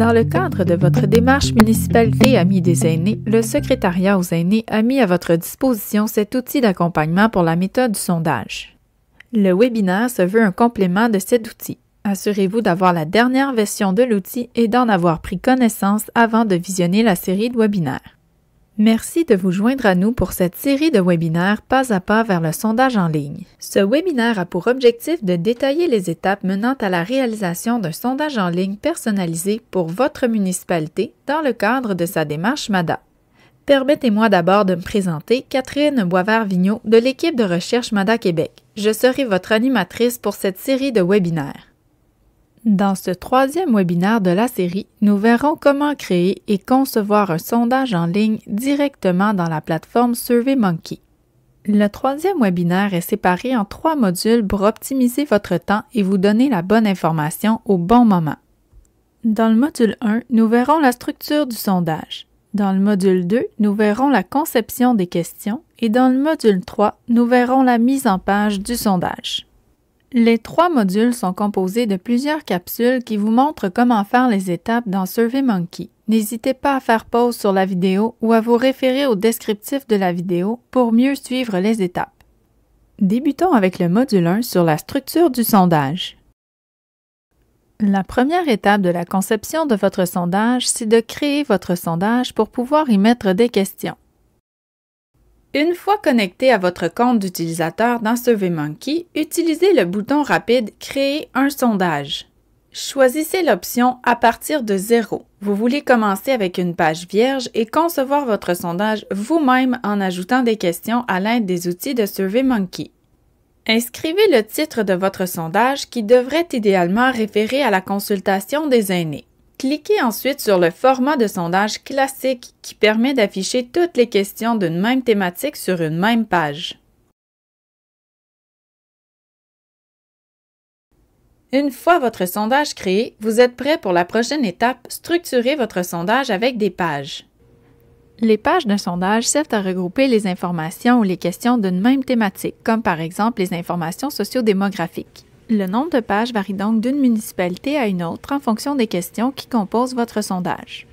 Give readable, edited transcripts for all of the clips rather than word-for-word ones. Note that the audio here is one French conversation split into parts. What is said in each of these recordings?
Dans le cadre de votre démarche Municipalité Amis des aînés, le secrétariat aux aînés a mis à votre disposition cet outil d'accompagnement pour la méthode du sondage. Le webinaire se veut un complément de cet outil. Assurez-vous d'avoir la dernière version de l'outil et d'en avoir pris connaissance avant de visionner la série de webinaires. Merci de vous joindre à nous pour cette série de webinaires pas à pas vers le sondage en ligne. Ce webinaire a pour objectif de détailler les étapes menant à la réalisation d'un sondage en ligne personnalisé pour votre municipalité dans le cadre de sa démarche MADA. Permettez-moi d'abord de me présenter, Catherine Boisvert-Vigneault de l'équipe de recherche MADA Québec. Je serai votre animatrice pour cette série de webinaires. Dans ce troisième webinaire de la série, nous verrons comment créer et concevoir un sondage en ligne directement dans la plateforme SurveyMonkey. Le troisième webinaire est séparé en 3 modules pour optimiser votre temps et vous donner la bonne information au bon moment. Dans le module 1, nous verrons la structure du sondage. Dans le module 2, nous verrons la conception des questions et dans le module 3, nous verrons la mise en page du sondage. Les 3 modules sont composés de plusieurs capsules qui vous montrent comment faire les étapes dans SurveyMonkey. N'hésitez pas à faire pause sur la vidéo ou à vous référer au descriptif de la vidéo pour mieux suivre les étapes. Débutons avec le module 1 sur la structure du sondage. La première étape de la conception de votre sondage, c'est de créer votre sondage pour pouvoir y mettre des questions. Une fois connecté à votre compte d'utilisateur dans SurveyMonkey, utilisez le bouton rapide « Créer un sondage ». Choisissez l'option « À partir de 0 ». Vous voulez commencer avec une page vierge et concevoir votre sondage vous-même en ajoutant des questions à l'aide des outils de SurveyMonkey. Inscrivez le titre de votre sondage qui devrait idéalement référer à la consultation des aînés. Cliquez ensuite sur le format de sondage classique qui permet d'afficher toutes les questions d'une même thématique sur une même page. Une fois votre sondage créé, vous êtes prêt pour la prochaine étape, structurer votre sondage avec des pages. Les pages d'un sondage servent à regrouper les informations ou les questions d'une même thématique, comme par exemple les informations sociodémographiques. Le nombre de pages varie donc d'une municipalité à une autre en fonction des questions qui composent votre sondage.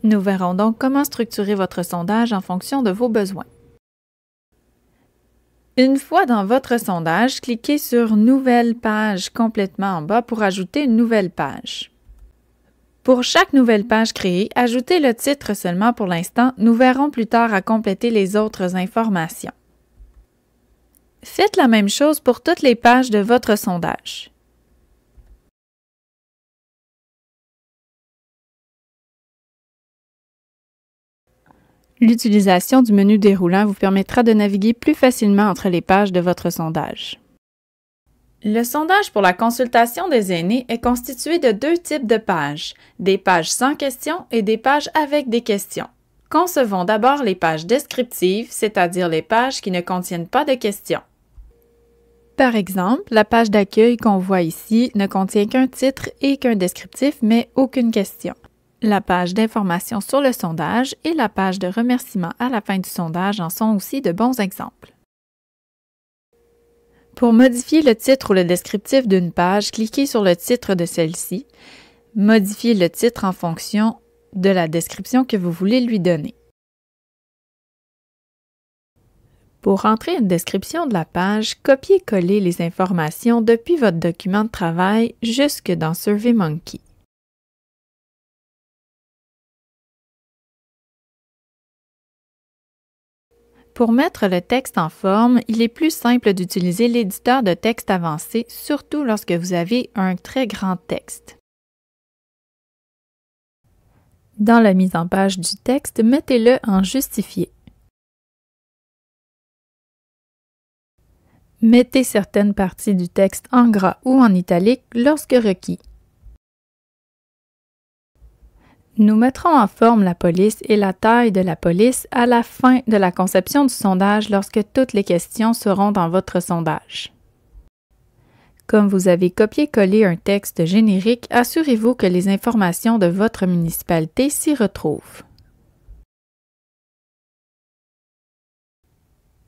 Nous verrons donc comment structurer votre sondage en fonction de vos besoins. Une fois dans votre sondage, cliquez sur « Nouvelle page » complètement en bas pour ajouter une nouvelle page. Pour chaque nouvelle page créée, ajoutez le titre seulement pour l'instant. Nous verrons plus tard à compléter les autres informations. Faites la même chose pour toutes les pages de votre sondage. L'utilisation du menu déroulant vous permettra de naviguer plus facilement entre les pages de votre sondage. Le sondage pour la consultation des aînés est constitué de 2 types de pages, des pages sans questions et des pages avec des questions. Concevons d'abord les pages descriptives, c'est-à-dire les pages qui ne contiennent pas de questions. Par exemple, la page d'accueil qu'on voit ici ne contient qu'un titre et qu'un descriptif, mais aucune question. La page d'information sur le sondage et la page de remerciement à la fin du sondage en sont aussi de bons exemples. Pour modifier le titre ou le descriptif d'une page, cliquez sur le titre de celle-ci. Modifiez le titre en fonction de la description que vous voulez lui donner. Pour entrer une description de la page, copiez-collez les informations depuis votre document de travail jusque dans SurveyMonkey. Pour mettre le texte en forme, il est plus simple d'utiliser l'éditeur de texte avancé, surtout lorsque vous avez un très grand texte. Dans la mise en page du texte, mettez-le en justifié. Mettez certaines parties du texte en gras ou en italique lorsque requis. Nous mettrons en forme la police et la taille de la police à la fin de la conception du sondage lorsque toutes les questions seront dans votre sondage. Comme vous avez copié-collé un texte générique, assurez-vous que les informations de votre municipalité s'y retrouvent.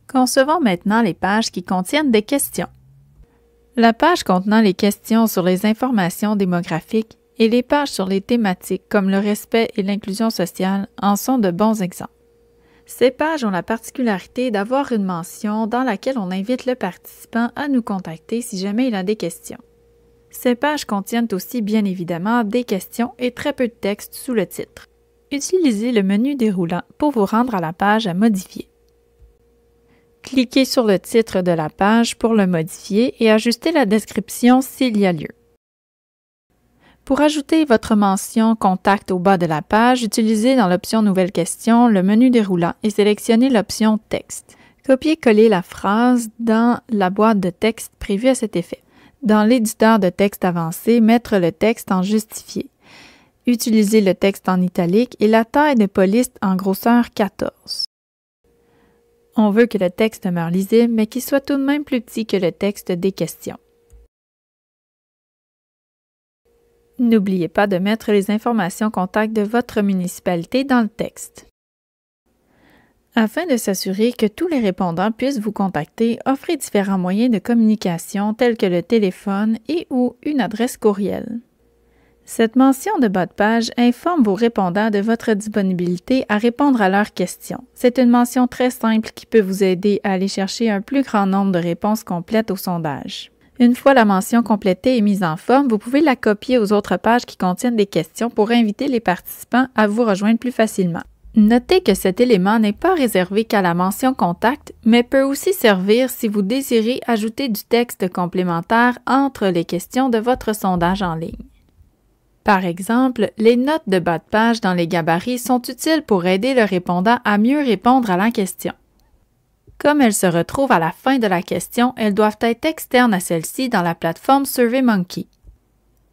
Concevons maintenant les pages qui contiennent des questions. La page contenant les questions sur les informations démographiques et les pages sur les thématiques comme le respect et l'inclusion sociale en sont de bons exemples. Ces pages ont la particularité d'avoir une mention dans laquelle on invite le participant à nous contacter si jamais il a des questions. Ces pages contiennent aussi bien évidemment des questions et très peu de texte sous le titre. Utilisez le menu déroulant pour vous rendre à la page à modifier. Cliquez sur le titre de la page pour le modifier et ajuster la description s'il y a lieu. Pour ajouter votre mention « Contact » au bas de la page, utilisez dans l'option « Nouvelle question » le menu déroulant et sélectionnez l'option « Texte ». Copiez-coller la phrase dans la boîte de texte prévue à cet effet. Dans l'éditeur de texte avancé, mettre le texte en justifié. Utilisez le texte en italique et la taille de police en grosseur 14. On veut que le texte demeure lisible, mais qu'il soit tout de même plus petit que le texte des questions. N'oubliez pas de mettre les informations contact de votre municipalité dans le texte. Afin de s'assurer que tous les répondants puissent vous contacter, offrez différents moyens de communication tels que le téléphone et ou une adresse courriel. Cette mention de bas de page informe vos répondants de votre disponibilité à répondre à leurs questions. C'est une mention très simple qui peut vous aider à aller chercher un plus grand nombre de réponses complètes au sondage. Une fois la mention complétée et mise en forme, vous pouvez la copier aux autres pages qui contiennent des questions pour inviter les participants à vous rejoindre plus facilement. Notez que cet élément n'est pas réservé qu'à la mention contact, mais peut aussi servir si vous désirez ajouter du texte complémentaire entre les questions de votre sondage en ligne. Par exemple, les notes de bas de page dans les gabarits sont utiles pour aider le répondant à mieux répondre à la question. Comme elles se retrouvent à la fin de la question, elles doivent être externes à celle-ci dans la plateforme SurveyMonkey.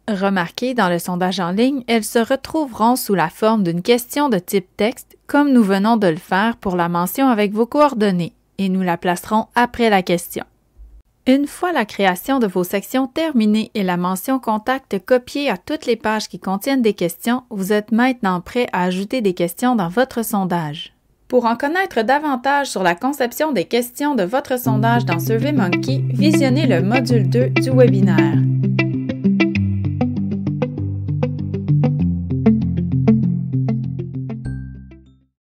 Remarquez, dans le sondage en ligne, elles se retrouveront sous la forme d'une question de type texte, comme nous venons de le faire pour la mention avec vos coordonnées, et nous la placerons après la question. Une fois la création de vos sections terminée et la mention contact copiée à toutes les pages qui contiennent des questions, vous êtes maintenant prêt à ajouter des questions dans votre sondage. Pour en connaître davantage sur la conception des questions de votre sondage dans SurveyMonkey, visionnez le module 2 du webinaire.